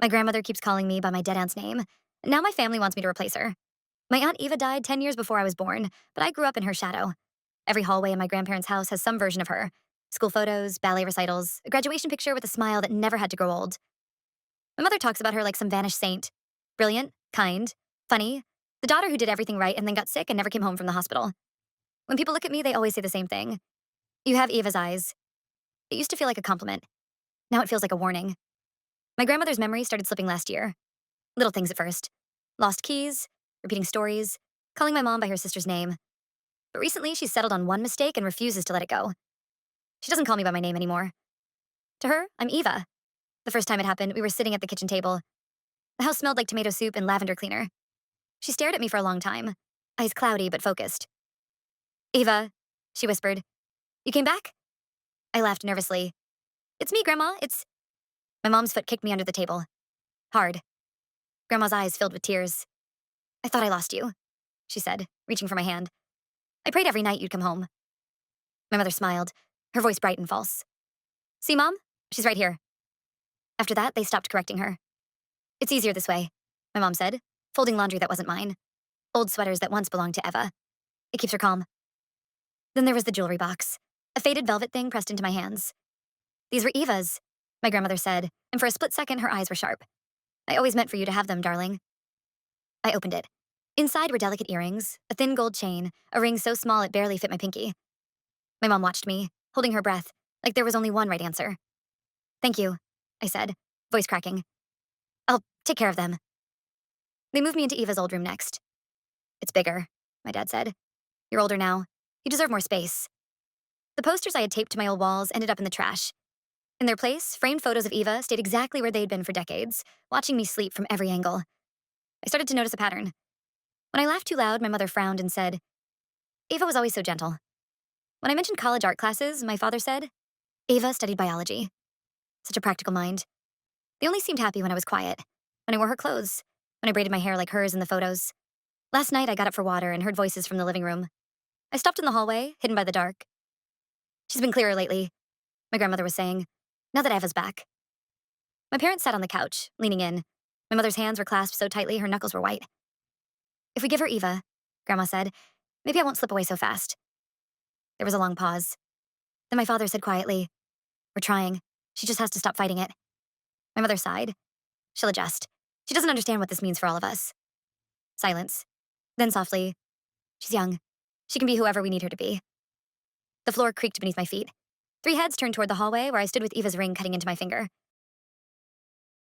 My grandmother keeps calling me by my dead aunt's name. Now my family wants me to replace her. My Aunt Eva died 10 years before I was born, but I grew up in her shadow. Every hallway in my grandparents' house has some version of her: school photos, ballet recitals, a graduation picture with a smile that never had to grow old. My mother talks about her like some vanished saint: brilliant, kind, funny, the daughter who did everything right and then got sick and never came home from the hospital. When people look at me, they always say the same thing: "You have Eva's eyes." It used to feel like a compliment. Now it feels like a warning. My grandmother's memory started slipping last year. Little things at first: lost keys, repeating stories, calling my mom by her sister's name. But recently, she's settled on one mistake and refuses to let it go. She doesn't call me by my name anymore. To her, I'm Eva. The first time it happened, we were sitting at the kitchen table. The house smelled like tomato soup and lavender cleaner. She stared at me for a long time, eyes cloudy but focused. "Eva," she whispered, "you came back?" I laughed nervously. "It's me, Grandma, it's..." My mom's foot kicked me under the table. Hard. Grandma's eyes filled with tears. "I thought I lost you," she said, reaching for my hand. "I prayed every night you'd come home." My mother smiled, her voice bright and false. "See, Mom? She's right here." After that, they stopped correcting her. "It's easier this way," my mom said, folding laundry that wasn't mine. Old sweaters that once belonged to Eva. "It keeps her calm." Then there was the jewelry box, a faded velvet thing pressed into my hands. "These were Eva's," my grandmother said, and for a split second her eyes were sharp. "I always meant for you to have them, darling." I opened it. Inside were delicate earrings, a thin gold chain, a ring so small it barely fit my pinky. My mom watched me, holding her breath, like there was only one right answer. "Thank you," I said, voice cracking. "I'll take care of them." They moved me into Eva's old room next. "It's bigger," my dad said. "You're older now. You deserve more space." The posters I had taped to my old walls ended up in the trash. In their place, framed photos of Eva stayed exactly where they'd been for decades, watching me sleep from every angle. I started to notice a pattern. When I laughed too loud, my mother frowned and said, "Eva was always so gentle." When I mentioned college art classes, my father said, "Eva studied biology." Such a practical mind. They only seemed happy when I was quiet, when I wore her clothes, when I braided my hair like hers in the photos. Last night, I got up for water and heard voices from the living room. I stopped in the hallway, hidden by the dark. "She's been clearer lately," my grandmother was saying, "now that Eva's back." My parents sat on the couch, leaning in. My mother's hands were clasped so tightly her knuckles were white. "If we give her Eva," Grandma said, "maybe I won't slip away so fast." There was a long pause. Then my father said quietly, "We're trying. She just has to stop fighting it." My mother sighed. "She'll adjust. She doesn't understand what this means for all of us." Silence. Then softly, "She's young. She can be whoever we need her to be." The floor creaked beneath my feet. Three heads turned toward the hallway where I stood with Eva's ring cutting into my finger.